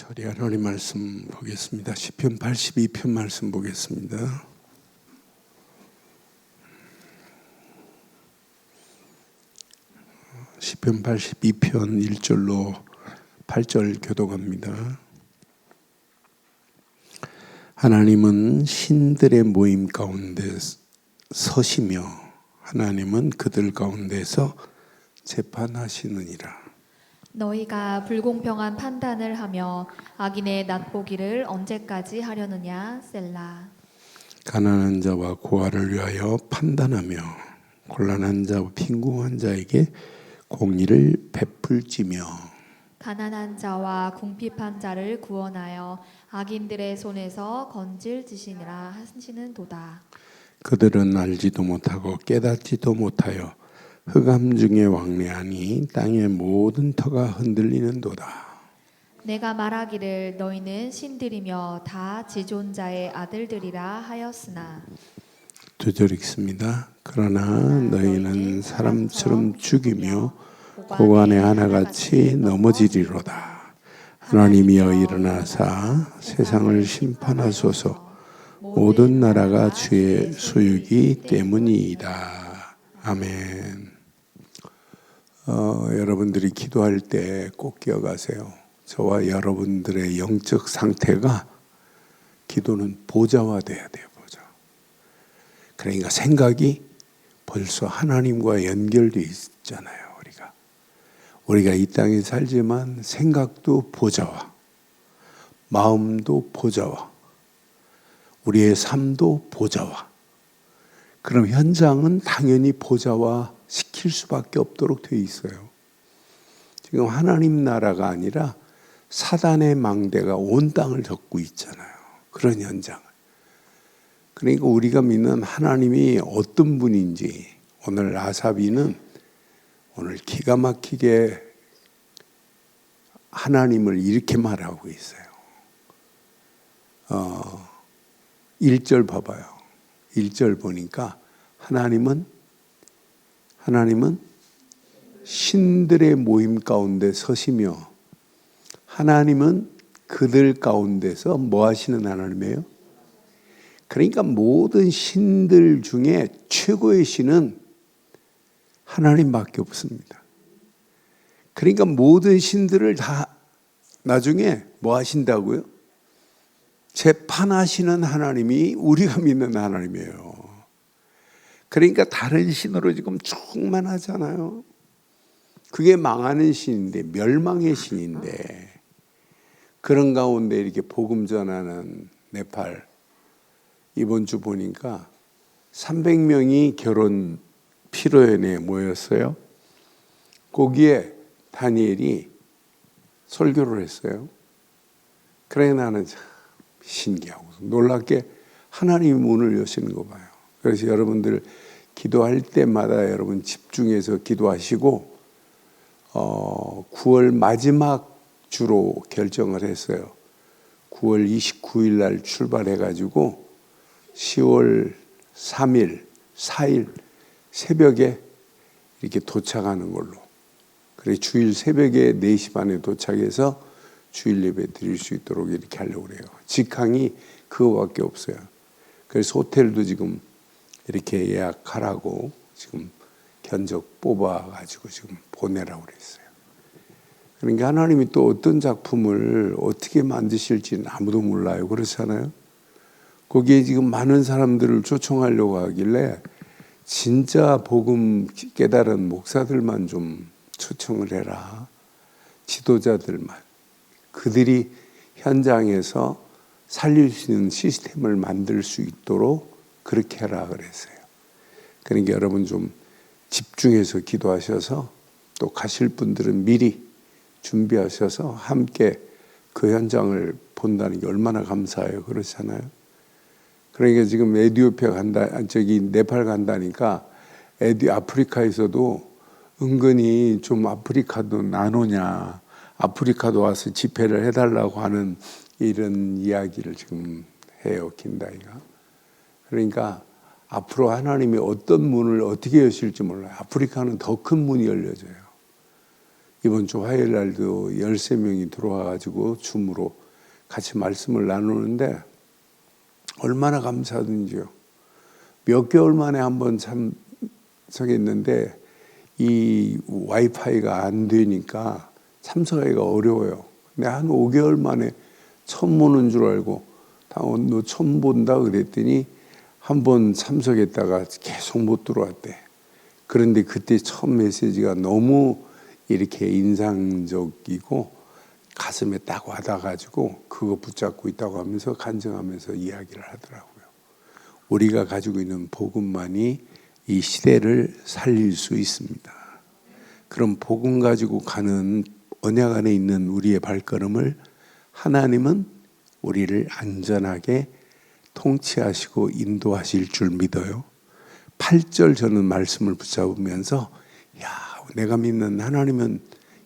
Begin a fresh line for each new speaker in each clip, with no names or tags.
우리 하나님 말씀 보겠습니다. 시편 82편 말씀 보겠습니다. 시편 82편 1절로 8절 교독합니다. 하나님은 신들의 모임 가운데 서시며 하나님은 그들 가운데서 재판하시느니라.
너희가 불공평한 판단을 하며 악인의 낫보기를 언제까지 하려느냐. 셀라. 가난한
자와 고아를 위하여 판단하며 곤란한 자와 빈궁한 자에게 공의를 베풀지며
가난한 자와 궁핍한 자를 구원하여 악인들의 손에서 건질지시니라 하시는도다.
그들은 알지도 못하고 깨닫지도 못하여 흑암 중에 왕래하니 땅의 모든 터가 흔들리는도다.
내가 말하기를 너희는 신들이며 다 지존자의 아들들이라 하였으나.
2절 읽습니다. 그러나 너희는 사람처럼 죽이며 고관에 하나같이 넘어지리로다. 하나님이여 일어나사 세상을 심판하소서. 모든 나라가 주의 소유기 때문이다. 아멘. 여러분들이 기도할 때 꼭 기억하세요. 저와 여러분들의 영적 상태가 기도는 보좌화돼야 돼요. 보좌. 그러니까 생각이 벌써 하나님과 연결되어 있잖아요. 우리가 이 땅에 살지만 생각도 보좌화, 마음도 보좌화, 우리의 삶도 보좌화. 그럼 현장은 당연히 보좌화 시킬 수밖에 없도록 되어 있어요. 지금 하나님 나라가 아니라 사단의 망대가 온 땅을 덮고 있잖아요. 그런 현장을. 그러니까 우리가 믿는 하나님이 어떤 분인지 오늘 아사비는 오늘 기가 막히게 하나님을 이렇게 말하고 있어요. 1절 봐봐요. 1절 보니까 하나님은 신들의 모임 가운데 서시며 하나님은 그들 가운데서 뭐 하시는 하나님이에요? 그러니까 모든 신들 중에 최고의 신은 하나님밖에 없습니다. 그러니까 모든 신들을 다 나중에 뭐 하신다고요? 재판하시는 하나님이 우리가 믿는 하나님이에요. 그러니까 다른 신으로 지금 충만하잖아요. 그게 망하는 신인데, 멸망의 신인데, 그런 가운데 이렇게 복음 전하는 네팔, 이번 주 보니까 300명이 결혼 피로연에 모였어요. 거기에 다니엘이 설교를 했어요. 그래 나는 참 신기하고 놀랍게 하나님이 문을 여시는 거 봐요. 그래서 여러분들 기도할 때마다 여러분 집중해서 기도하시고 9월 마지막 주로 결정을 했어요. 9월 29일 날 출발해가지고 10월 3일, 4일 새벽에 이렇게 도착하는 걸로. 그래 주일 새벽에 4시 반에 도착해서 주일 예배 드릴 수 있도록 이렇게 하려고 그래요. 직항이 그거밖에 없어요. 그래서 호텔도 지금 이렇게 예약하라고 지금 견적 뽑아가지고 지금 보내라고 그랬어요. 그러니까 하나님이 또 어떤 작품을 어떻게 만드실지는 아무도 몰라요. 그렇잖아요. 거기에 지금 많은 사람들을 초청하려고 하길래 진짜 복음 깨달은 목사들만 좀 초청을 해라. 지도자들만. 그들이 현장에서 살릴 수 있는 시스템을 만들 수 있도록 그렇게 해라 그랬어요. 그러니까 여러분 좀 집중해서 기도하셔서 또 가실 분들은 미리 준비하셔서 함께 그 현장을 본다는 게 얼마나 감사해요. 그렇잖아요. 그러니까 지금 에티오피아 간다, 네팔 간다니까 아프리카에서도 은근히 좀 아프리카도 나누냐, 아프리카도 와서 집회를 해달라고 하는 이런 이야기를 지금 해요, 긴다이가. 그러니까 앞으로 하나님이 어떤 문을 어떻게 여실지 몰라요. 아프리카는 더 큰 문이 열려져요. 이번 주 화요일 날도 13명이 들어와가지고 줌으로 같이 말씀을 나누는데 얼마나 감사하든지요. 몇 개월 만에 한번 참석했는데 이 와이파이가 안 되니까 참석하기가 어려워요. 근데 한 5개월 만에 처음 보는 줄 알고 너 처음 본다 그랬더니 한번 참석했다가 계속 못 들어왔대. 그런데 그때 첫 메시지가 너무 이렇게 인상적이고 가슴에 딱 와닿아가지고 그거 붙잡고 있다고 하면서 간증하면서 이야기를 하더라고요. 우리가 가지고 있는 복음만이 이 시대를 살릴 수 있습니다. 그럼 복음 가지고 가는 언약 안에 있는 우리의 발걸음을 하나님은 우리를 안전하게 통치하시고 인도하실 줄 믿어요. 8절 저는 말씀을 붙잡으면서 야, 내가 믿는 하나님은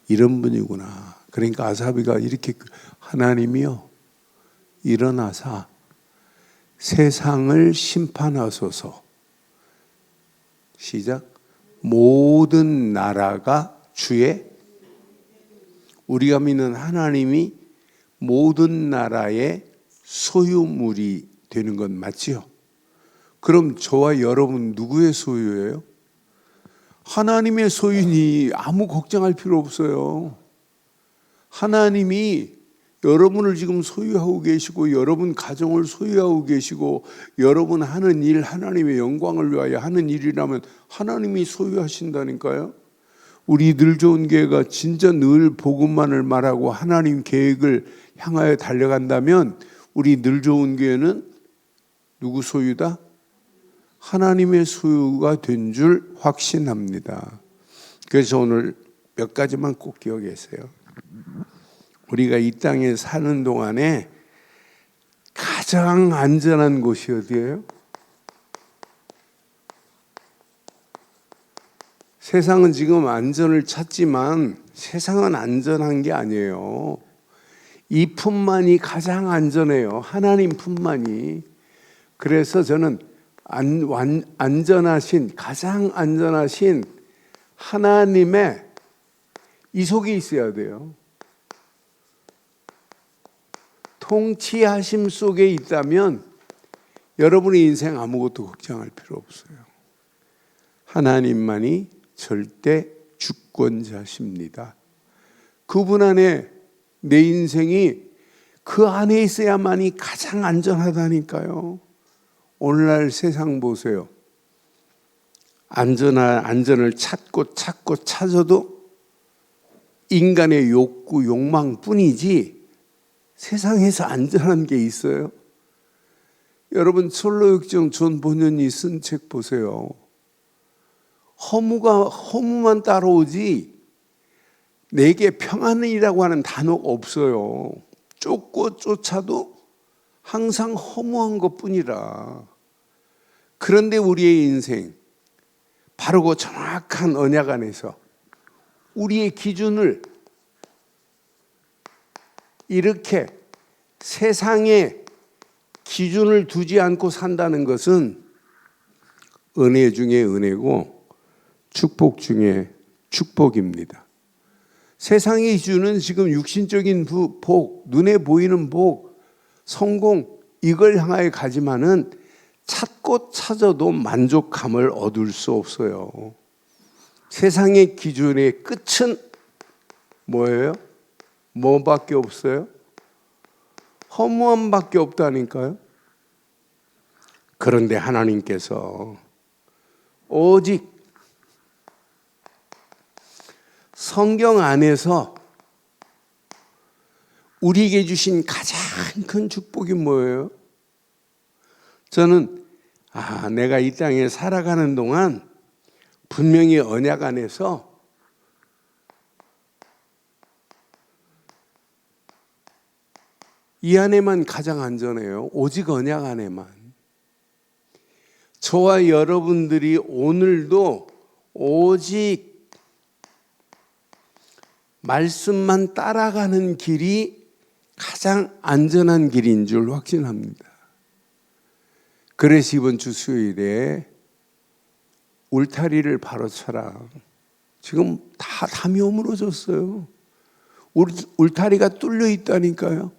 이런 분이구나. 그러니까 아사비가 이렇게 하나님이요 일어나사 세상을 심판하소서. 시작. 모든 나라가 주의, 우리가 믿는 하나님이 모든 나라의 소유물이 되는 건 맞지요? 그럼 저와 여러분 누구의 소유예요? 하나님의 소유니 아무 걱정할 필요 없어요. 하나님이 여러분을 지금 소유하고 계시고 여러분 가정을 소유하고 계시고 여러분 하는 일, 하나님의 영광을 위하여 하는 일이라면 하나님이 소유하신다니까요. 우리 늘 좋은 교회가 진짜 늘 복음만을 말하고 하나님 계획을 향하여 달려간다면 우리 늘 좋은 교회는 누구 소유다? 하나님의 소유가 된 줄 확신합니다. 그래서 오늘 몇 가지만 꼭 기억하세요. 우리가 이 땅에 사는 동안에 가장 안전한 곳이 어디예요? 세상은 지금 안전을 찾지만 세상은 안전한 게 아니에요. 이 품만이 가장 안전해요. 하나님 품만이. 그래서 저는 안전하신, 가장 안전하신 하나님의 이 속에 있어야 돼요. 통치하심 속에 있다면 여러분의 인생 아무것도 걱정할 필요 없어요. 하나님만이 절대 주권자십니다. 그분 안에 내 인생이 그 안에 있어야만이 가장 안전하다니까요. 오늘날 세상 보세요. 안전을 찾고 찾아도 인간의 욕구, 욕망뿐이지 세상에서 안전한 게 있어요? 여러분 철로역정 존 본연이 쓴 책 보세요. 허무만 따라오지 내게 평안이라고 하는 단어가 없어요. 쫓고 쫓아도 항상 허무한 것뿐이라. 그런데 우리의 인생 바르고 정확한 언약 안에서 우리의 기준을 이렇게 세상에 기준을 두지 않고 산다는 것은 은혜 중에 은혜고 축복 중에 축복입니다. 세상의 기준은 지금 육신적인 복, 눈에 보이는 복, 성공 이걸 향하여 가지만은 찾고 찾아도 만족감을 얻을 수 없어요. 세상의 기준의 끝은 뭐예요? 뭐밖에 없어요? 허무함밖에 없다니까요. 그런데 하나님께서 오직 성경 안에서 우리에게 주신 가장 큰 축복이 뭐예요? 저는 내가 이 땅에 살아가는 동안 분명히 언약 안에서 이 안에만 가장 안전해요. 오직 언약 안에만. 저와 여러분들이 오늘도 오직 말씀만 따라가는 길이 가장 안전한 길인 줄 확신합니다. 그래서 이번 주 수요일에 울타리를 바로 쳐라. 지금 다 담이 오므러졌어요. 울타리가 뚫려 있다니까요.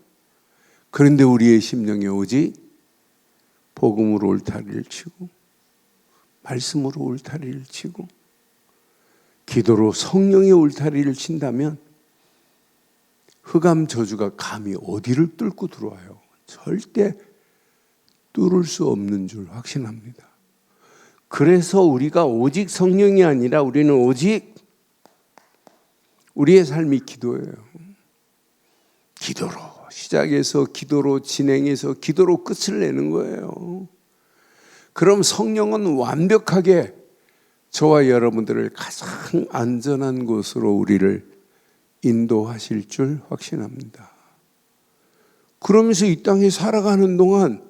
그런데 우리의 심령에 오직 복음으로 울타리를 치고 말씀으로 울타리를 치고 기도로 성령의 울타리를 친다면 흑암 저주가 감히 어디를 뚫고 들어와요. 절대 뚫을 수 없는 줄 확신합니다. 그래서 우리가 오직 성령이 아니라 우리는 오직 우리의 삶이 기도예요. 기도로 시작해서 기도로 진행해서 기도로 끝을 내는 거예요. 그럼 성령은 완벽하게 저와 여러분들을 가장 안전한 곳으로 우리를 인도하실 줄 확신합니다. 그러면서 이 땅에 살아가는 동안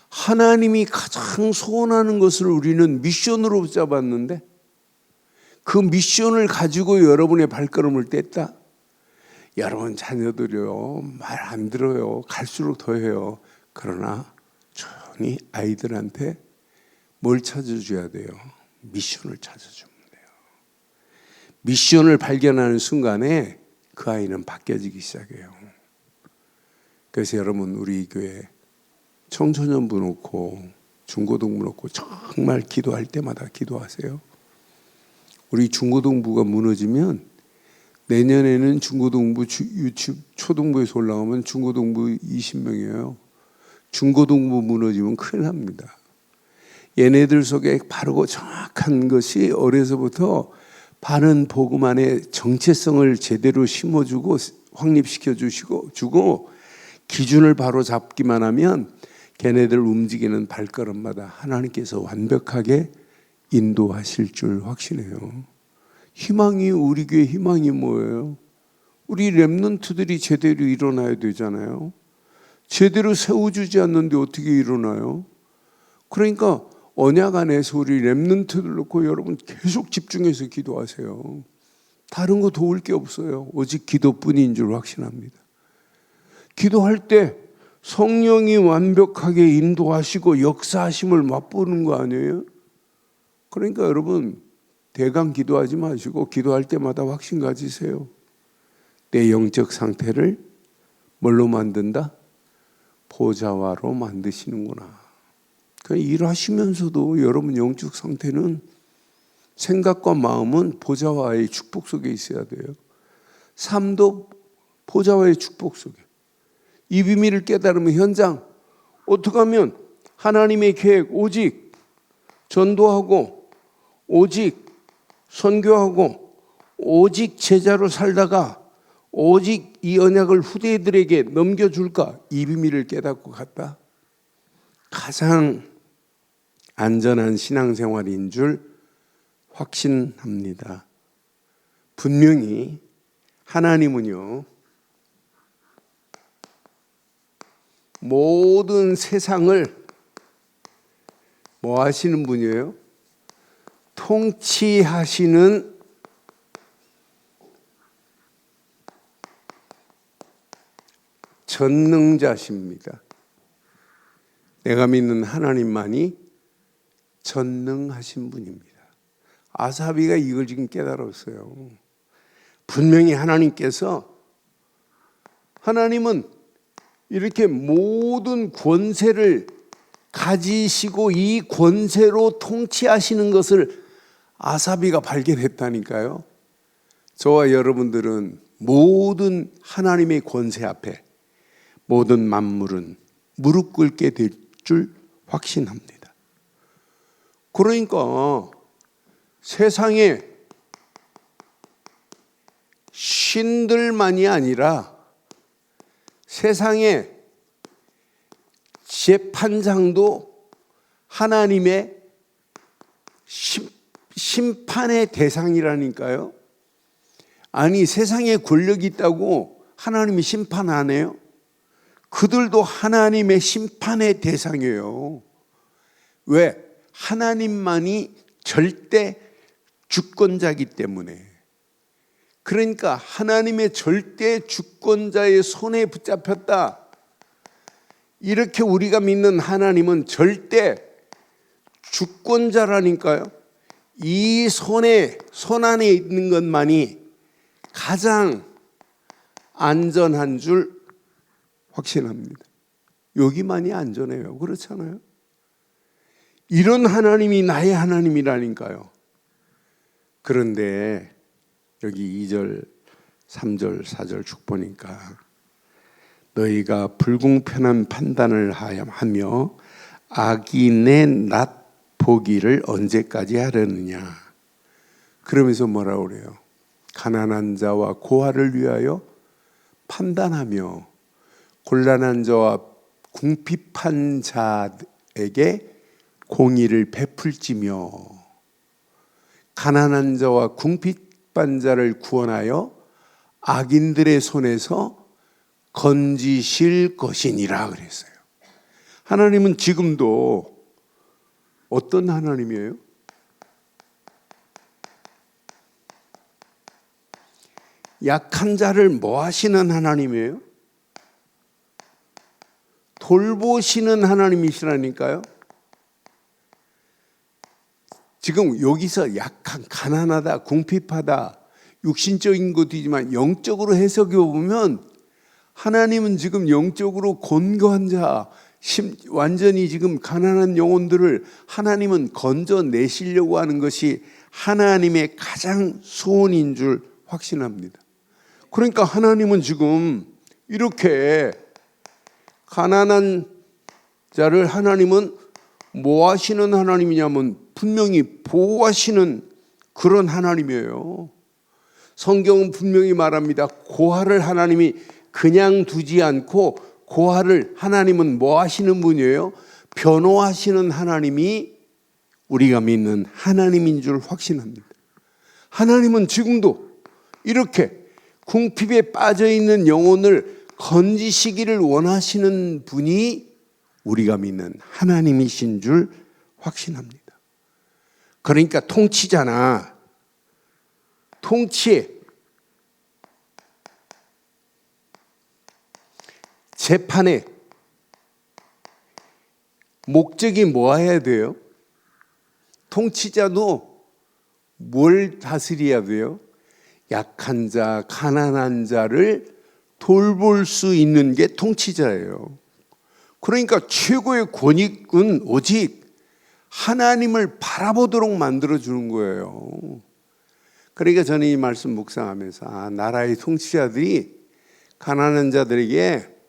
하나님이 가장 소원하는 것을 우리는 미션으로 잡았는데 그 미션을 가지고 여러분의 발걸음을 뗐다? 여러분 자녀들이요 말 안 들어요. 갈수록 더해요. 그러나 조용히 아이들한테 뭘 찾아줘야 돼요? 미션을 찾아주면 돼요. 미션을 발견하는 순간에 그 아이는 바뀌어지기 시작해요. 그래서 여러분 우리 교회 청소년부 놓고 중고등부 놓고 정말 기도할 때마다 기도하세요. 우리 중고등부가 무너지면 내년에는 중고등부 초등부에서 올라가면 중고등부 20명이에요. 중고등부 무너지면 큰일 납니다. 얘네들 속에 바르고 정확한 것이 어려서부터 바른 복음 안에 정체성을 제대로 심어주고 확립시켜 주고 기준을 바로 잡기만 하면 걔네들 움직이는 발걸음마다 하나님께서 완벽하게 인도하실 줄 확신해요. 우리 교회 희망이 뭐예요? 우리 렘넌트들이 제대로 일어나야 되잖아요. 제대로 세워주지 않는데 어떻게 일어나요? 그러니까 언약 안에서 우리 렘넌트들 놓고 여러분 계속 집중해서 기도하세요. 다른 거 도울 게 없어요. 오직 기도뿐인 줄 확신합니다. 기도할 때 성령이 완벽하게 인도하시고 역사하심을 맛보는 거 아니에요? 그러니까 여러분 대강 기도하지 마시고 기도할 때마다 확신 가지세요. 내 영적 상태를 뭘로 만든다? 보좌와로 만드시는구나. 그러니까 일하시면서도 여러분 영적 상태는 생각과 마음은 보좌와의 축복 속에 있어야 돼요. 삶도 보좌와의 축복 속에. 이 비밀을 깨달으면 현장 어떻게 하면 하나님의 계획 오직 전도하고 오직 선교하고 오직 제자로 살다가 오직 이 언약을 후대들에게 넘겨줄까? 이 비밀을 깨닫고 갔다. 가장 안전한 신앙생활인 줄 확신합니다. 분명히 하나님은요 모든 세상을 뭐 하시는 분이에요? 통치하시는 전능자십니다. 내가 믿는 하나님만이 전능하신 분입니다. 아사비가 이걸 지금 깨달았어요. 분명히 하나님은 이렇게 모든 권세를 가지시고 이 권세로 통치하시는 것을 아사비가 발견했다니까요. 저와 여러분들은 모든 하나님의 권세 앞에 모든 만물은 무릎 꿇게 될 줄 확신합니다. 그러니까 세상에 신들만이 아니라 세상에 재판장도 하나님의 심판의 대상이라니까요. 아니 세상에 권력이 있다고 하나님이 심판 안 해요? 그들도 하나님의 심판의 대상이에요. 왜? 하나님만이 절대 주권자이기 때문에. 그러니까 하나님의 절대 주권자의 손에 붙잡혔다. 이렇게 우리가 믿는 하나님은 절대 주권자라니까요. 이 손 안에 있는 것만이 가장 안전한 줄 확신합니다. 여기만이 안전해요. 그렇잖아요? 이런 하나님이 나의 하나님이라니까요. 그런데 여기 2절, 3절, 4절 쭉 보니까 너희가 불공평한 판단을 하며 악인의 낯 보기를 언제까지 하려느냐. 그러면서 뭐라고 그래요? 가난한 자와 고아를 위하여 판단하며 곤란한 자와 궁핍한 자에게 공의를 베풀지며 가난한 자와 궁핍한 자를 구원하여 악인들의 손에서 건지실 것이니라 그랬어요. 하나님은 지금도 어떤 하나님이에요? 약한 자를 뭐 하시는 하나님이에요? 돌보시는 하나님이시라니까요. 지금 여기서 약한, 가난하다, 궁핍하다, 육신적인 것이지만 영적으로 해석해 보면 하나님은 지금 영적으로 곤고한 자, 완전히 지금 가난한 영혼들을 하나님은 건져내시려고 하는 것이 하나님의 가장 소원인 줄 확신합니다. 그러니까 하나님은 지금 이렇게 가난한 자를 하나님은 뭐 하시는 하나님이냐면 분명히 보호하시는 그런 하나님이에요. 성경은 분명히 말합니다. 고아를 하나님이 그냥 두지 않고 고아를 하나님은 뭐 하시는 분이에요? 변호하시는 하나님이 우리가 믿는 하나님인 줄 확신합니다. 하나님은 지금도 이렇게 궁핍에 빠져있는 영혼을 건지시기를 원하시는 분이 우리가 믿는 하나님이신 줄 확신합니다. 그러니까 통치잖아. 통치에 재판에 목적이 뭐여야 돼요? 통치자도 뭘 다스려야 돼요? 약한 자, 가난한 자를 돌볼 수 있는 게 통치자예요. 그러니까 최고의 권익은 오직 하나님을 바라보도록 만들어주는 거예요. 그러니까 저는 이 말씀 묵상하면서 나라의 통치자들이 가난한 자들에게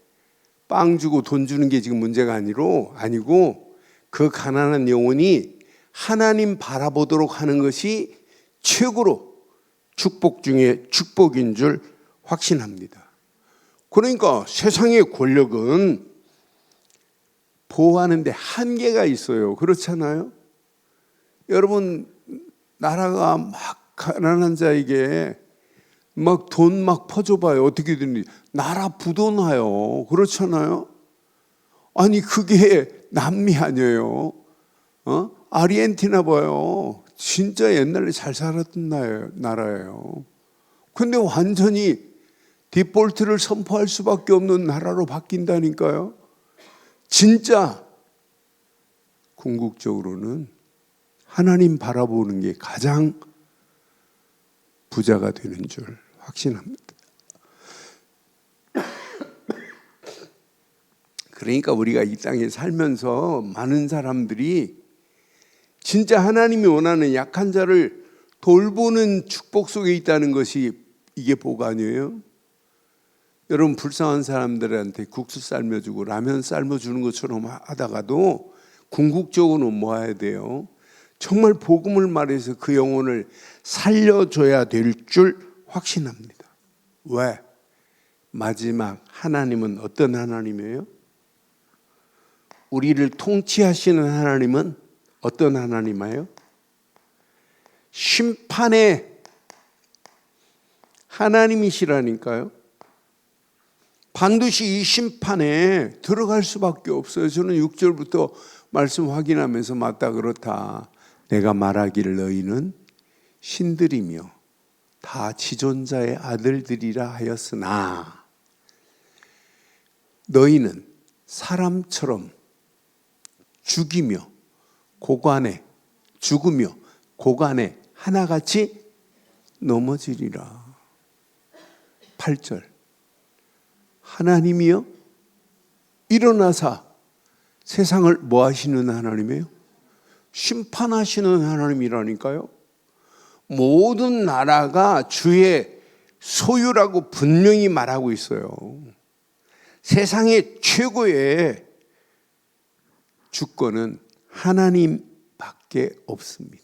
빵 주고 돈 주는 게 지금 문제가 아니고 그 가난한 영혼이 하나님 바라보도록 하는 것이 최고로 축복 중에 축복인 줄 확신합니다. 그러니까 세상의 권력은 보호하는 데 한계가 있어요. 그렇잖아요? 여러분 나라가 막 가난한 자에게 막 돈 막 퍼줘봐요. 어떻게 되는지. 나라 부도나요. 그렇잖아요? 아니 그게 남미 아니에요. 아르헨티나 봐요. 진짜 옛날에 잘 살았던 나라예요. 근데 완전히 디폴트를 선포할 수밖에 없는 나라로 바뀐다니까요. 진짜 궁극적으로는 하나님 바라보는 게 가장 부자가 되는 줄 확신합니다. 그러니까 우리가 이 땅에 살면서 많은 사람들이 진짜 하나님이 원하는 약한 자를 돌보는 축복 속에 있다는 것이 이게 복 아니에요? 여러분 불쌍한 사람들한테 국수 삶아주고 라면 삶아주는 것처럼 하다가도 궁극적으로는 뭐 해야 돼요? 정말 복음을 말해서 그 영혼을 살려줘야 될 줄 확신합니다. 왜? 마지막 하나님은 어떤 하나님이에요? 우리를 통치하시는 하나님은 어떤 하나님이에요? 심판의 하나님이시라니까요. 반드시 이 심판에 들어갈 수밖에 없어요. 저는 6절부터 말씀 확인하면서 맞다 그렇다. 내가 말하기를 너희는 신들이며 다 지존자의 아들들이라 하였으나 너희는 사람처럼 죽으며 고간에 하나같이 넘어지리라. 8절. 하나님이요 일어나사 세상을 뭐 하시는 하나님이에요? 심판하시는 하나님이라니까요. 모든 나라가 주의 소유라고 분명히 말하고 있어요. 세상의 최고의 주권은 하나님밖에 없습니다.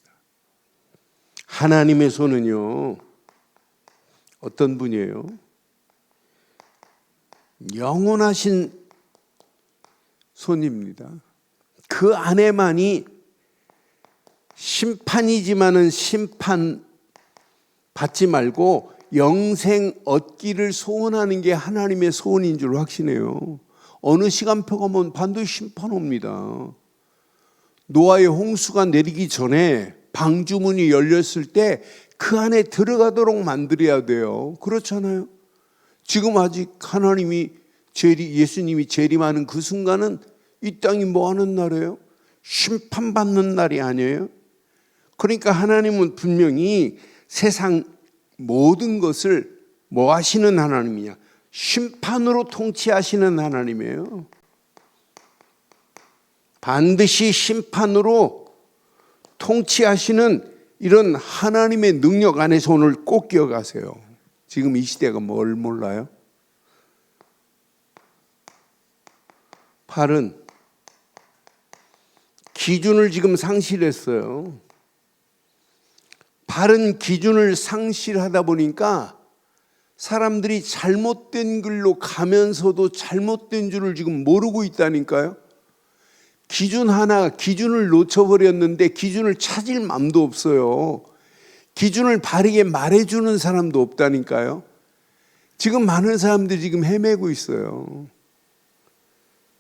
하나님의 손은요, 어떤 분이에요? 영원하신 손입니다. 그 안에만이 심판이지만은 심판 받지 말고 영생 얻기를 소원하는 게 하나님의 소원인 줄 확신해요. 어느 시간표가 오면 반드시 심판 옵니다. 노아의 홍수가 내리기 전에 방주문이 열렸을 때 그 안에 들어가도록 만들어야 돼요. 그렇잖아요. 지금 아직 하나님이 예수님이 재림하는 그 순간은 이 땅이 뭐 하는 날이에요? 심판받는 날이 아니에요. 그러니까 하나님은 분명히 세상 모든 것을 뭐 하시는 하나님이냐? 심판으로 통치하시는 하나님이에요. 반드시 심판으로 통치하시는 이런 하나님의 능력 안에서 오늘 꼭 기억하세요. 지금 이 시대가 뭘 몰라요? 발은 기준을 지금 상실했어요. 바른 기준을 상실하다 보니까 사람들이 잘못된 길로 가면서도 잘못된 줄을 지금 모르고 있다니까요. 기준을 놓쳐버렸는데 기준을 찾을 마음도 없어요. 기준을 바르게 말해주는 사람도 없다니까요. 지금 많은 사람들이 지금 헤매고 있어요.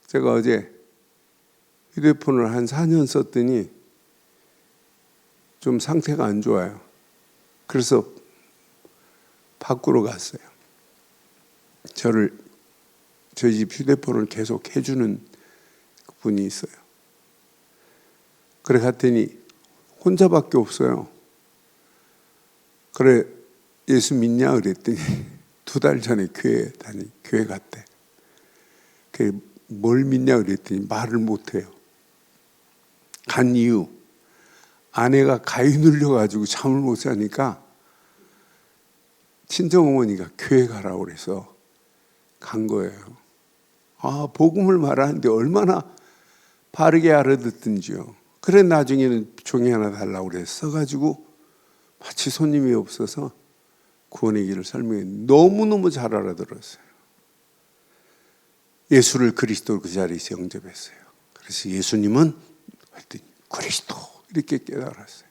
제가 어제 휴대폰을 한 4년 썼더니 좀 상태가 안 좋아요. 그래서 밖으로 갔어요. 저희 집 휴대폰을 계속 해주는 분이 있어요. 그래 갔더니 혼자밖에 없어요. 그래 예수 믿냐 그랬더니 2달 전에 교회 갔대. 그래 뭘 믿냐 그랬더니 말을 못해요. 간 이유 아내가 가위 눌려가지고 잠을 못 자니까 친정어머니가 교회 가라고 그래서 간 거예요. 복음을 말하는데 얼마나 바르게 알아듣든지요. 그래 나중에는 종이 하나 달라고 그래서 써가지고 마치 손님이 없어서 구원의 길을 설명해. 너무너무 잘 알아들었어요. 예수를 그리스도 그 자리에서 영접했어요. 그래서 예수님은 했더니 그리스도 이렇게 깨달았어요.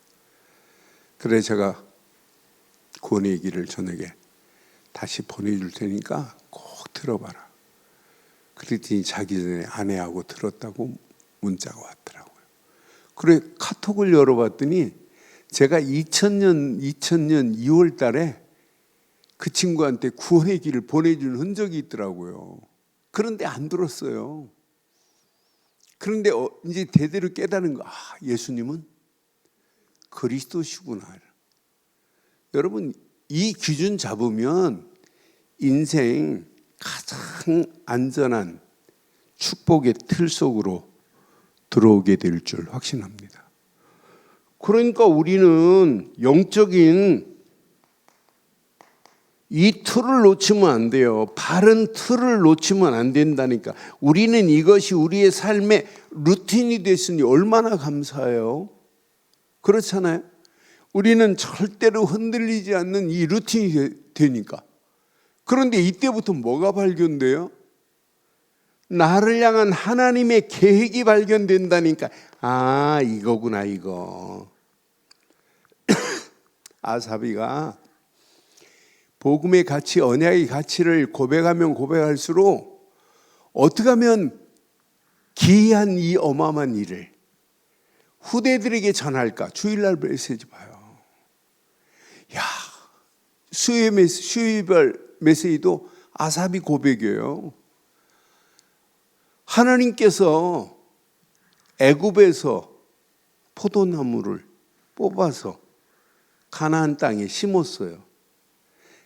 그래 제가 구원의 길을 저녁에 다시 보내줄 테니까 꼭 들어봐라. 그랬더니 자기 전에 아내하고 들었다고 문자가 왔더라고요. 그래 카톡을 열어봤더니 제가 2000년 2월 달에 그 친구한테 구원의 길을 보내준 흔적이 있더라고요. 그런데 안 들었어요. 그런데 이제 대대로 깨달은 거, 예수님은 그리스도시구나. 여러분 이 기준 잡으면 인생 가장 안전한 축복의 틀 속으로 들어오게 될 줄 확신합니다. 그러니까 우리는 영적인 이 틀을 놓치면 안 돼요. 바른 틀을 놓치면 안 된다니까. 우리는 이것이 우리의 삶의 루틴이 됐으니 얼마나 감사해요. 그렇잖아요. 우리는 절대로 흔들리지 않는 이 루틴이 되니까. 그런데 이때부터 뭐가 발견돼요? 나를 향한 하나님의 계획이 발견된다니까. 이거구나 이거. 아사비가 복음의 가치, 언약의 가치를 고백하면 고백할수록 어떻게 하면 기이한 이 어마어마한 일을 후대들에게 전할까? 주일날 메시지 봐요. 수요일 메시지도 아사비 고백이에요. 하나님께서 애굽에서 포도나무를 뽑아서 가나안 땅에 심었어요.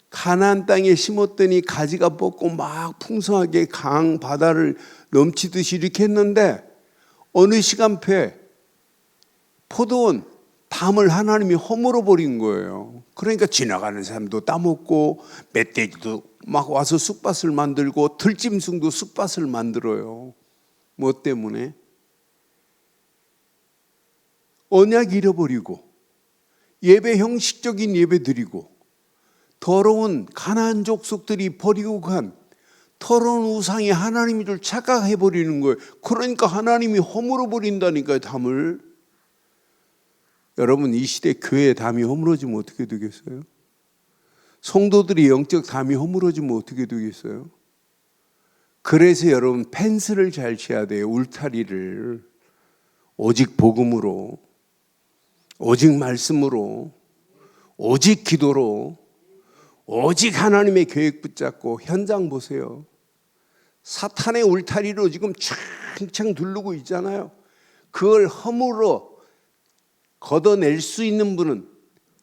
가나안 땅에 심었더니 가지가 뻗고 막 풍성하게 강 바다를 넘치듯이 이렇게 했는데 어느 시간표에 포도원 담을 하나님이 허물어 버린 거예요. 그러니까 지나가는 사람도 따먹고 멧돼지도 막 와서 쑥밭을 만들고 들짐승도 쑥밭을 만들어요. 뭐 때문에? 언약 잃어버리고 예배 형식적인 예배 드리고 더러운 가나안 족속들이 버리고 간 더러운 우상이 하나님인 줄 착각해 버리는 거예요. 그러니까 하나님이 허물어 버린다니까요, 담을. 여러분, 이 시대 교회의 담이 허물어지면 어떻게 되겠어요? 성도들이 영적 담이 허물어지면 어떻게 되겠어요? 그래서 여러분 펜스를 잘 쳐야 돼요. 울타리를. 오직 복음으로, 오직 말씀으로, 오직 기도로, 오직 하나님의 계획 붙잡고. 현장 보세요. 사탄의 울타리로 지금 창창 두르고 있잖아요. 그걸 허물어 걷어낼 수 있는 분은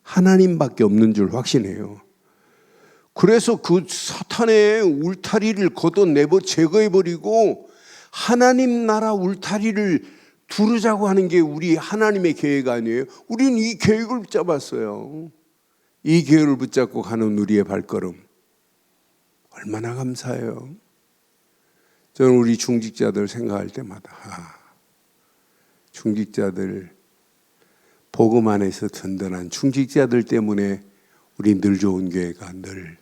하나님밖에 없는 줄 확신해요. 그래서 그 사탄의 울타리를 걷어내고 제거해버리고 하나님 나라 울타리를 두르자고 하는 게 우리 하나님의 계획 아니에요? 우리는 이 계획을 붙잡았어요. 이 계획을 붙잡고 가는 우리의 발걸음 얼마나 감사해요. 저는 우리 중직자들 생각할 때마다 중직자들, 복음 안에서 든든한 중직자들 때문에 우리 늘 좋은 교회가 늘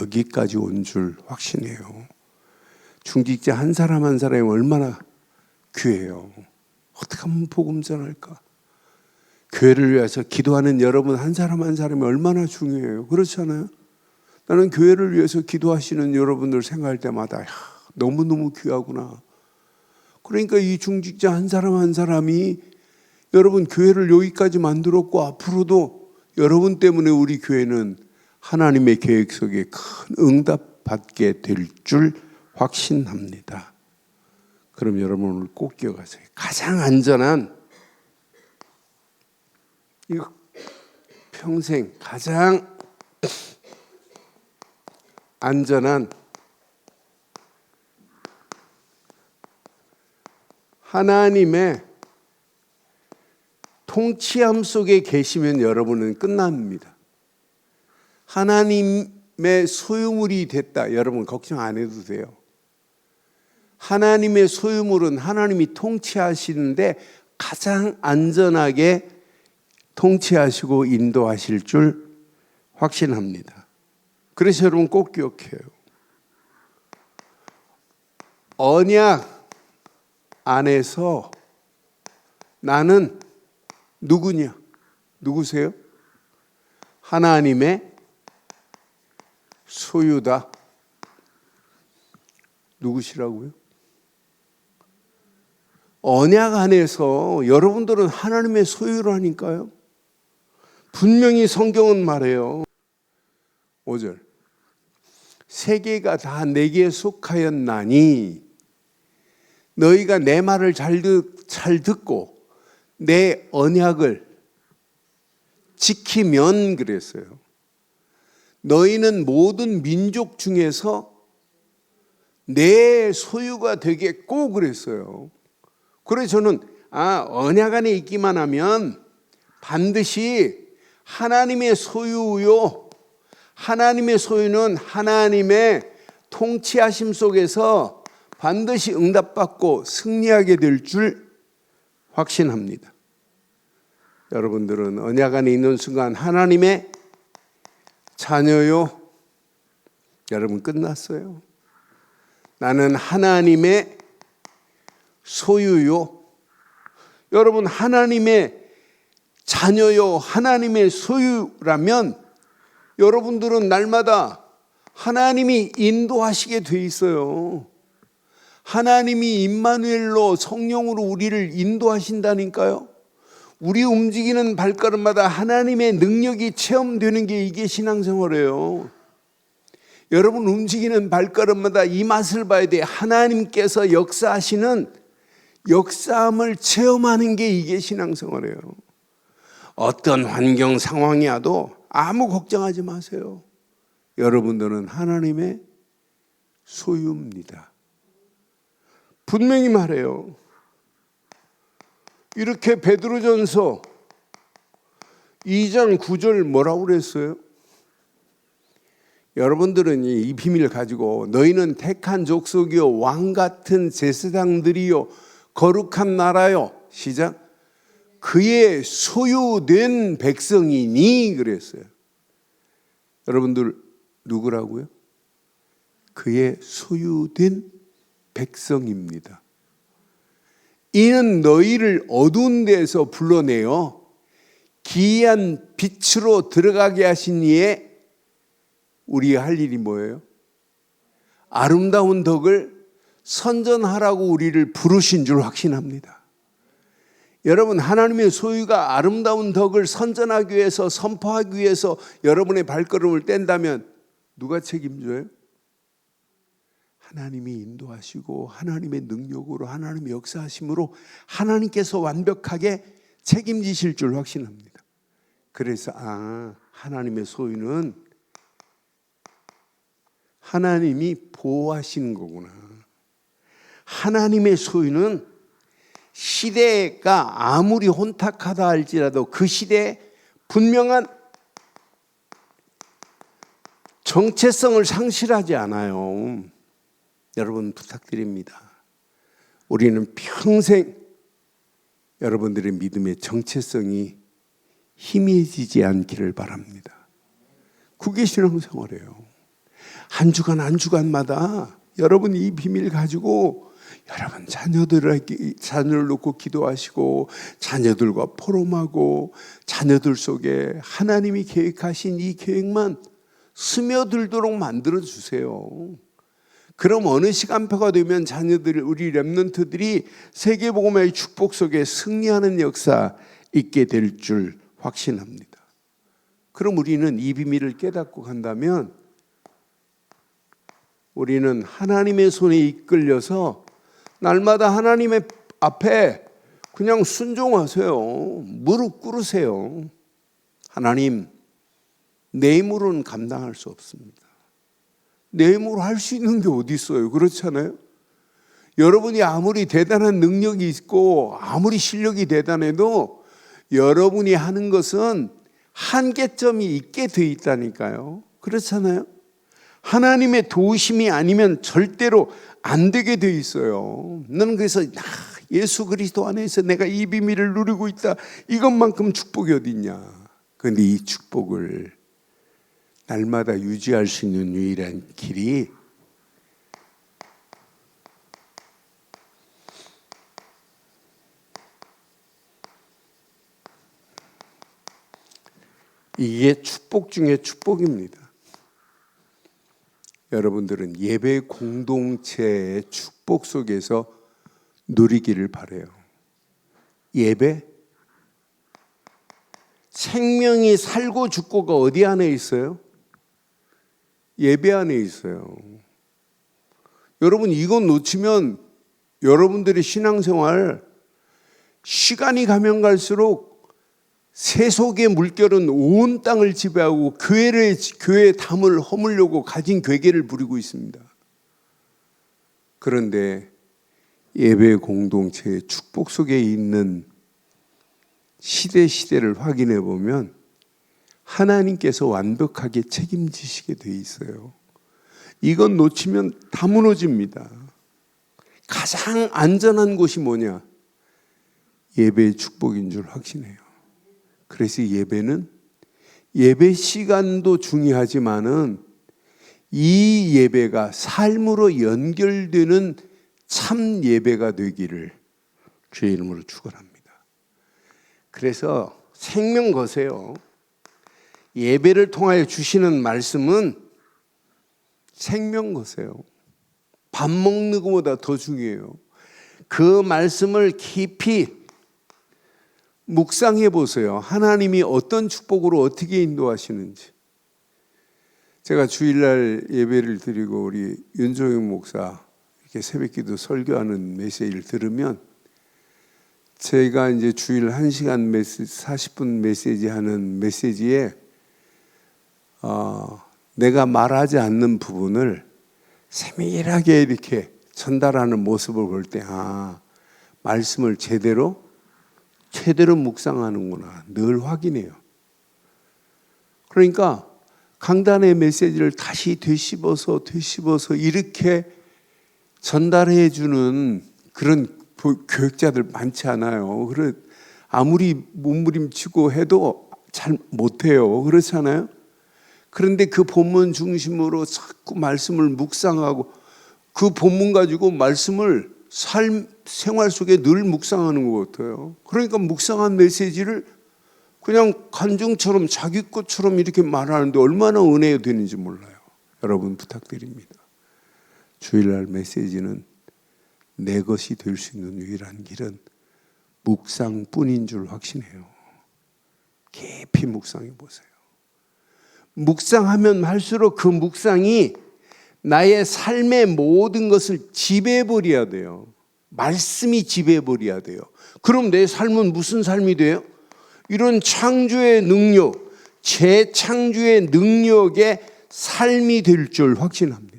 여기까지 온 줄 확신해요. 중직자 한 사람 한 사람이 얼마나 귀해요. 어떻게 하면 복음 전할까? 교회를 위해서 기도하는 여러분 한 사람 한 사람이 얼마나 중요해요. 그렇잖아요. 나는 교회를 위해서 기도하시는 여러분들 생각할 때마다 너무너무 귀하구나. 그러니까 이 중직자 한 사람 한 사람이 여러분 교회를 여기까지 만들었고 앞으로도 여러분 때문에 우리 교회는 하나님의 계획 속에 큰 응답 받게 될 줄 확신합니다. 그럼 여러분 오늘 꼭 기억하세요. 가장 안전한, 이거 평생 가장 안전한 하나님의 통치함 속에 계시면 여러분은 끝납니다. 하나님의 소유물이 됐다. 여러분 걱정 안 해도 돼요. 하나님의 소유물은 하나님이 통치하시는데 가장 안전하게 통치하시고 인도하실 줄 확신합니다. 그래서 여러분 꼭 기억해요. 언약 안에서 나는 누구냐? 누구세요? 하나님의 소유다. 누구시라고요? 언약 안에서 여러분들은 하나님의 소유라니까요. 분명히 성경은 말해요. 5절. 세계가 다 내게 속하였나니 너희가 내 말을 잘 듣고 내 언약을 지키면 그랬어요. 너희는 모든 민족 중에서 내 소유가 되겠고 그랬어요. 그래서 저는 언약 안에 있기만 하면 반드시 하나님의 소유요. 하나님의 소유는 하나님의 통치하심 속에서 반드시 응답받고 승리하게 될 줄 확신합니다. 여러분들은 언약 안에 있는 순간 하나님의 자녀요. 여러분 끝났어요. 나는 하나님의 소유요. 여러분 하나님의 자녀요. 하나님의 소유라면 여러분들은 날마다 하나님이 인도하시게 돼 있어요. 하나님이 임마누엘로 성령으로 우리를 인도하신다니까요. 우리 움직이는 발걸음마다 하나님의 능력이 체험되는 게 이게 신앙생활이에요. 여러분 움직이는 발걸음마다 이 맛을 봐야 돼. 하나님께서 역사하시는 역사함을 체험하는 게 이게 신앙생활이에요. 어떤 환경 상황이 와도 아무 걱정하지 마세요. 여러분들은 하나님의 소유입니다. 분명히 말해요. 이렇게 베드로전서 2장 9절 뭐라고 그랬어요? 여러분들은 이 비밀을 가지고 너희는 택한 족속이요 왕 같은 제사장들이요 거룩한 나라요. 시작. 그의 소유된 백성이니 그랬어요. 여러분들 누구라고요? 그의 소유된 백성입니다. 이는 너희를 어두운 데에서 불러내어 기이한 빛으로 들어가게 하신 이에 우리가 할 일이 뭐예요? 아름다운 덕을 선전하라고 우리를 부르신 줄 확신합니다. 여러분, 하나님의 소유가 아름다운 덕을 선전하기 위해서, 선포하기 위해서 여러분의 발걸음을 뗀다면 누가 책임져요? 하나님이 인도하시고 하나님의 능력으로 하나님의 역사하심으로 하나님께서 완벽하게 책임지실 줄 확신합니다. 그래서 하나님의 소유는 하나님이 보호하시는 거구나. 하나님의 소유는 시대가 아무리 혼탁하다 할지라도 그 시대에 분명한 정체성을 상실하지 않아요. 여러분 부탁드립니다. 우리는 평생 여러분들의 믿음의 정체성이 희미해지지 않기를 바랍니다. 그게 신앙생활이에요. 한 주간마다 여러분 이 비밀 가지고 여러분 자녀를 놓고 기도하시고 자녀들과 포럼하고 자녀들 속에 하나님이 계획하신 이 계획만 스며들도록 만들어주세요. 그럼 어느 시간표가 되면 자녀들, 우리 렘넌트들이 세계복음의 축복 속에 승리하는 역사 있게 될 줄 확신합니다. 그럼 우리는 이 비밀을 깨닫고 간다면 우리는 하나님의 손에 이끌려서 날마다 하나님의 앞에 그냥 순종하세요. 무릎 꿇으세요. 하나님, 내 힘으로는 감당할 수 없습니다. 내 힘으로 할 수 있는 게 어디 있어요? 그렇잖아요? 여러분이 아무리 대단한 능력이 있고 아무리 실력이 대단해도 여러분이 하는 것은 한계점이 있게 돼 있다니까요. 그렇잖아요? 하나님의 도우심이 아니면 절대로 안 되게 돼 있어요. 너는 그래서 예수 그리스도 안에서 내가 이 비밀을 누리고 있다. 이것만큼 축복이 어디 있냐. 그런데 이 축복을 날마다 유지할 수 있는 유일한 길이 이게 축복 중에 축복입니다. 여러분들은 예배 공동체의 축복 속에서 누리기를 바라요. 예배? 생명이 살고 죽고가 어디 안에 있어요? 예배 안에 있어요. 여러분 이건 놓치면 여러분들의 신앙생활 시간이 가면 갈수록 세속의 물결은 온 땅을 지배하고 교회의 담을 허물려고 가진 괴계를 부리고 있습니다. 그런데 예배 공동체의 축복 속에 있는 시대를 확인해 보면 하나님께서 완벽하게 책임지시게 돼 있어요. 이건 놓치면 다 무너집니다. 가장 안전한 곳이 뭐냐? 예배의 축복인 줄 확신해요. 그래서 예배는 예배 시간도 중요하지만은 이 예배가 삶으로 연결되는 참 예배가 되기를 주의 이름으로 축원합니다. 그래서 생명 거세요. 예배를 통하여 주시는 말씀은 생명 거세요. 밥 먹는 것보다 더 중요해요. 그 말씀을 깊이 묵상해 보세요. 하나님이 어떤 축복으로 어떻게 인도하시는지. 제가 주일날 예배를 드리고 우리 윤종영 목사 이렇게 새벽기도 설교하는 메시지를 들으면 제가 이제 주일 1시간 메시지, 40분 메시지 하는 메시지에 내가 말하지 않는 부분을 세밀하게 이렇게 전달하는 모습을 볼 때 말씀을 제대로 묵상하는구나 늘 확인해요. 그러니까 강단의 메시지를 다시 되씹어서 이렇게 전달해 주는 그런 교육자들 많지 않아요. 아무리 몸부림치고 해도 잘 못해요. 그렇잖아요. 그런데 그 본문 중심으로 자꾸 말씀을 묵상하고 그 본문 가지고 말씀을 생활 속에 늘 묵상하는 것 같아요. 그러니까 묵상한 메시지를 그냥 간증처럼 자기 것처럼 이렇게 말하는데 얼마나 은혜가 되는지 몰라요. 여러분 부탁드립니다. 주일날 메시지는 내 것이 될 수 있는 유일한 길은 묵상뿐인 줄 확신해요. 깊이 묵상해 보세요. 묵상하면 할수록 그 묵상이 나의 삶의 모든 것을 지배해버려야 돼요. 말씀이 지배해버려야 돼요. 그럼 내 삶은 무슨 삶이 돼요? 이런 창조의 능력, 재창조의 능력의 삶이 될 줄 확신합니다.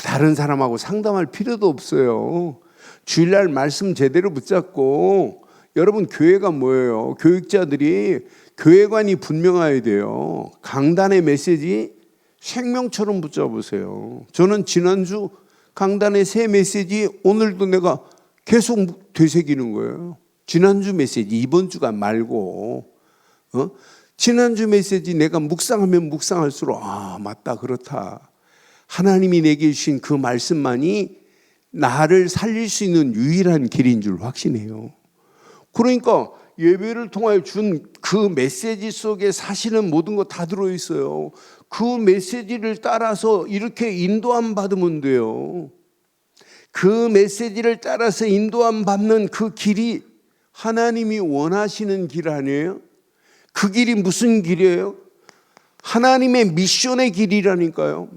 다른 사람하고 상담할 필요도 없어요. 주일날 말씀 제대로 붙잡고 여러분 교회가 뭐예요? 교육자들이 교회관이 분명해야 돼요. 강단의 메시지 생명처럼 붙잡으세요. 저는 지난주 강단의 새 메시지 오늘도 내가 계속 되새기는 거예요. 지난주 메시지 이번 주가 말고 지난주 메시지 내가 묵상하면 묵상할수록 맞다 그렇다. 하나님이 내게 주신 그 말씀만이 나를 살릴 수 있는 유일한 길인 줄 확신해요. 그러니까 예배를 통하여 준 그 메시지 속에 사실은 모든 거 다 들어있어요. 그 메시지를 따라서 이렇게 인도함 받으면 돼요. 그 메시지를 따라서 인도함 받는 그 길이 하나님이 원하시는 길 아니에요? 그 길이 무슨 길이에요? 하나님의 미션의 길이라니까요.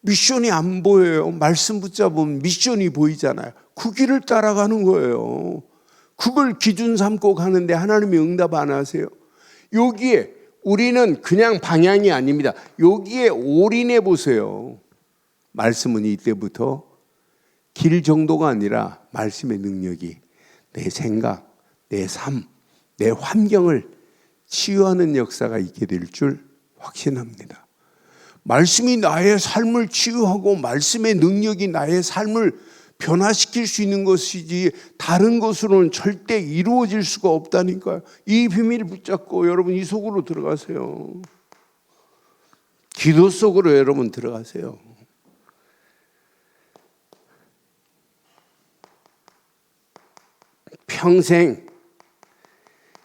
미션이 안 보여요. 말씀 붙잡으면 미션이 보이잖아요. 그 길을 따라가는 거예요. 그걸 기준 삼고 가는데 하나님이 응답 안 하세요? 여기에 우리는 그냥 방향이 아닙니다. 여기에 올인해 보세요. 말씀은 이때부터 길 정도가 아니라 말씀의 능력이 내 생각, 내 삶, 내 환경을 치유하는 역사가 있게 될 줄 확신합니다. 말씀이 나의 삶을 치유하고 말씀의 능력이 나의 삶을 변화시킬 수 있는 것이지 다른 것으로는 절대 이루어질 수가 없다니까요. 이 비밀을 붙잡고 여러분 이 속으로 들어가세요. 기도 속으로 여러분 들어가세요. 평생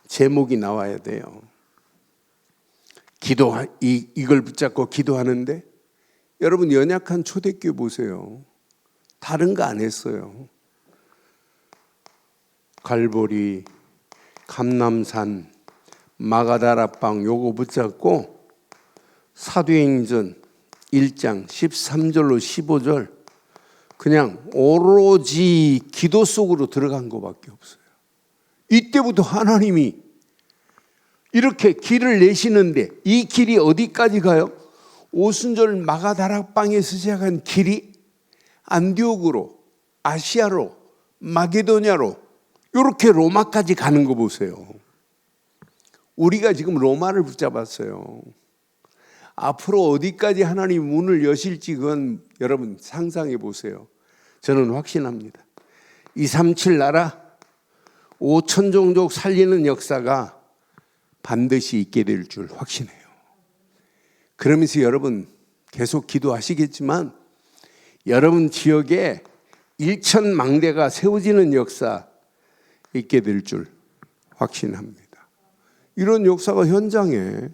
제목이 나와야 돼요. 이걸 붙잡고 기도하는데 여러분 연약한 초대교회 보세요. 다른 거 안 했어요. 갈보리, 감남산, 마가다라방 요거 붙잡고 사도행전 1장 13절로 15절 그냥 오로지 기도 속으로 들어간 것밖에 없어요. 이때부터 하나님이 이렇게 길을 내시는데 이 길이 어디까지 가요? 오순절 마가다락방에서 시작한 길이 안디옥으로, 아시아로, 마게도냐로 이렇게 로마까지 가는 거 보세요. 우리가 지금 로마를 붙잡았어요. 앞으로 어디까지 하나님 문을 여실지 그건 여러분 상상해 보세요. 저는 확신합니다. 237 나라 5천 종족 살리는 역사가 반드시 있게 될 줄 확신해요. 그러면서 여러분 계속 기도하시겠지만 여러분 지역에 1천 망대가 세워지는 역사 있게 될 줄 확신합니다. 이런 역사가 현장에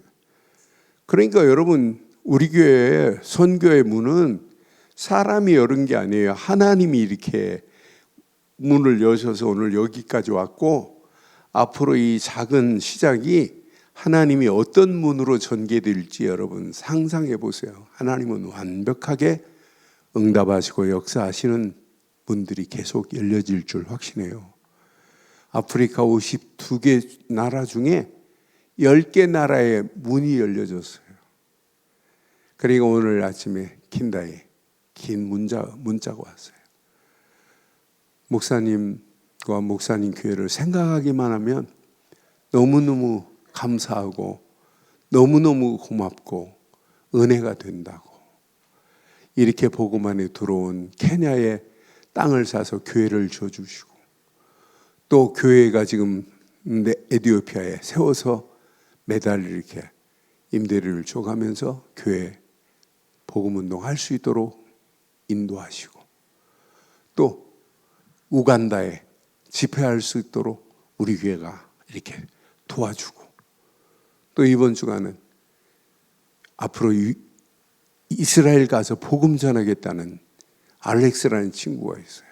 그러니까 여러분 우리 교회 선교의 문은 사람이 열은 게 아니에요. 하나님이 이렇게 문을 여셔서 오늘 여기까지 왔고 앞으로 이 작은 시작이 하나님이 어떤 문으로 전개될지 여러분 상상해 보세요. 하나님은 완벽하게 응답하시고 역사하시는 문들이 계속 열려질 줄 확신해요. 아프리카 52개 나라 중에 10개 나라에 문이 열려졌어요. 그러니까 오늘 아침에 킨다에 긴 문자가 왔어요. 목사님과 목사님 교회를 생각하기만 하면 너무너무 감사하고 너무너무 고맙고 은혜가 된다고. 이렇게 복음만에 들어온 케냐에 땅을 사서 교회를 줘주시고, 또 교회가 지금 에티오피아에 세워서 매달 이렇게 임대료를 줘가면서 교회 복음운동 할 수 있도록 인도하시고, 또 우간다에 집회할 수 있도록 우리 교회가 이렇게 도와주고, 또 이번 주간은 앞으로 이스라엘 가서 복음 전하겠다는 알렉스라는 친구가 있어요.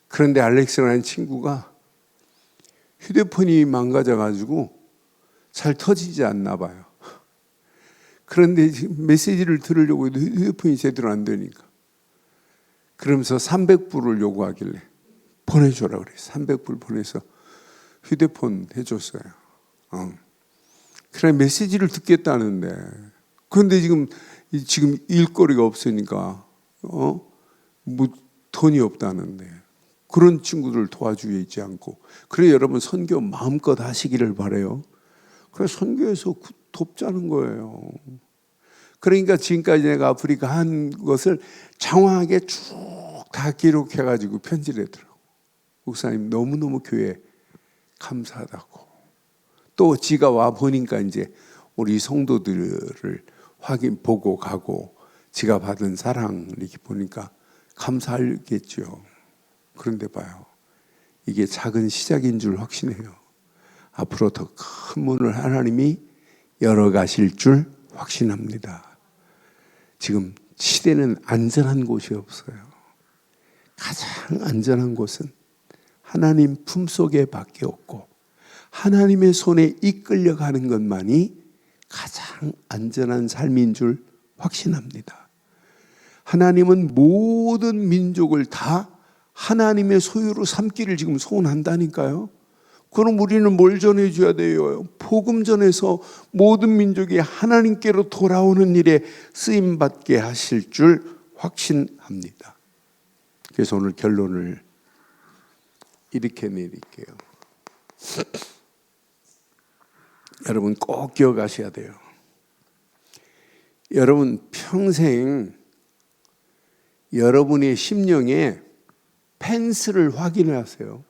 그런데 알렉스라는 친구가 휴대폰이 망가져가지고 잘 터지지 않나 봐요. 그런데 지금 메시지를 들으려고 해도 휴대폰이 제대로 안 되니까. 그러면서 300불을 요구하길래 보내줘라 그래. 300불 보내서 휴대폰 해줬어요. 그래 메시지를 듣겠다는데, 그런데 지금 일거리가 없으니까 뭐 돈이 없다는데, 그런 친구들 도와주어 있지 않고. 그래 여러분 선교 마음껏 하시기를 바래요. 그래 선교에서 돕자는 거예요. 그러니까 지금까지 내가 아프리카 한 것을 장황하게 쭉 다 기록해가지고 편지를 했더라고. 목사님 너무너무 교회 감사하다고. 또 지가 와 보니까 이제 우리 성도들을 보고 가고 지가 받은 사랑을 이렇게 보니까 감사하겠죠. 그런데 봐요, 이게 작은 시작인 줄 확신해요. 앞으로 더 큰 문을 하나님이 열어가실 줄 확신합니다. 지금 시대는 안전한 곳이 없어요. 가장 안전한 곳은 하나님 품속에 밖에 없고 하나님의 손에 이끌려가는 것만이 가장 안전한 삶인 줄 확신합니다. 하나님은 모든 민족을 다 하나님의 소유로 삼기를 지금 소원한다니까요. 그럼 우리는 뭘 전해줘야 돼요? 복음 전해서 모든 민족이 하나님께로 돌아오는 일에 쓰임받게 하실 줄 확신합니다. 그래서 오늘 결론을 이렇게 내릴게요. 여러분 꼭 기억하셔야 돼요. 여러분 평생 여러분의 심령에 펜스를 확인하세요.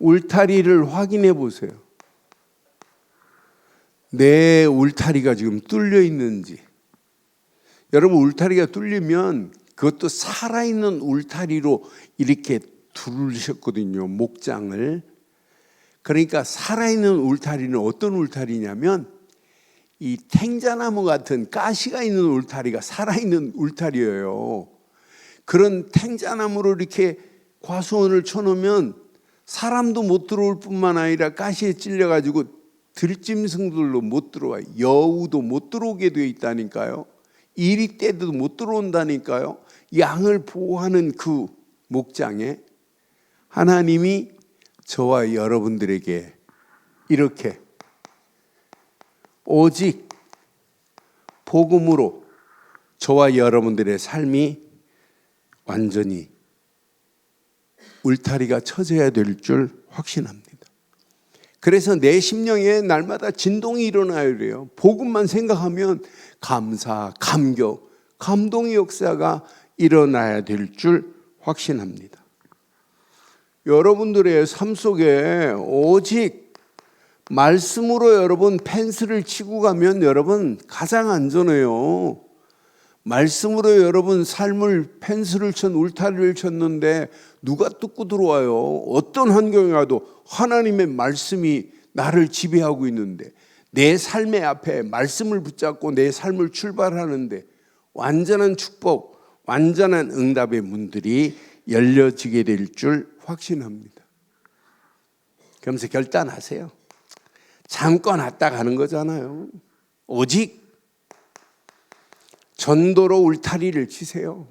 울타리를 확인해 보세요. 내 울타리가 지금 뚫려 있는지. 여러분 울타리가 뚫리면 그것도 살아있는 울타리로 이렇게 두르셨거든요. 목장을. 그러니까 살아있는 울타리는 어떤 울타리냐면 이 탱자나무 같은 가시가 있는 울타리가 살아있는 울타리예요. 그런 탱자나무로 이렇게 과수원을 쳐놓으면 사람도 못 들어올 뿐만 아니라 가시에 찔려가지고 들짐승들도 못 들어와요. 여우도 못 들어오게 되어 있다니까요. 이리 떼도 못 들어온다니까요. 양을 보호하는 그 목장에 하나님이 저와 여러분들에게 이렇게 오직 복음으로 저와 여러분들의 삶이 완전히 울타리가 쳐져야 될 줄 확신합니다. 그래서 내 심령에 날마다 진동이 일어나야 돼요. 복음만 생각하면 감사, 감격, 감동의 역사가 일어나야 될 줄 확신합니다. 여러분들의 삶 속에 오직 말씀으로 여러분 펜스를 치고 가면 여러분 가장 안전해요. 말씀으로 여러분 삶을 펜스를 친 울타리를 쳤는데 누가 뚫고 들어와요? 어떤 환경이 와도 하나님의 말씀이 나를 지배하고 있는데 내 삶의 앞에 말씀을 붙잡고 내 삶을 출발하는데 완전한 축복, 완전한 응답의 문들이 열려지게 될 줄 확신합니다. 그러면서 결단하세요. 잠깐 왔다 가는 거잖아요. 오직 전도로 울타리를 치세요.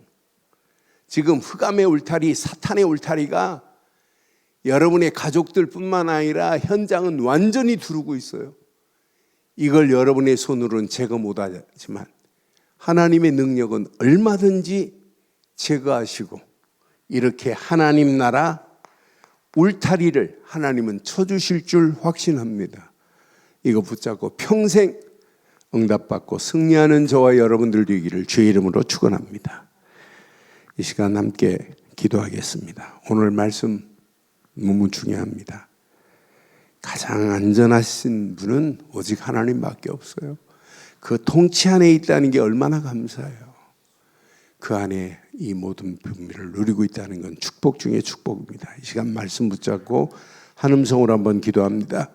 지금 흑암의 울타리, 사탄의 울타리가 여러분의 가족들뿐만 아니라 현장은 완전히 두르고 있어요. 이걸 여러분의 손으로는 제거 못하지만 하나님의 능력은 얼마든지 제거하시고 이렇게 하나님 나라 울타리를 하나님은 쳐주실 줄 확신합니다. 이거 붙잡고 평생 응답받고 승리하는 저와 여러분들 되기를 주의 이름으로 축원합니다. 이 시간 함께 기도하겠습니다. 오늘 말씀 너무 중요합니다. 가장 안전하신 분은 오직 하나님밖에 없어요. 그 통치 안에 있다는 게 얼마나 감사해요. 그 안에 이 모든 분미를 누리고 있다는 건 축복 중에 축복입니다. 이 시간 말씀 붙잡고 한 음성으로 한번 기도합니다.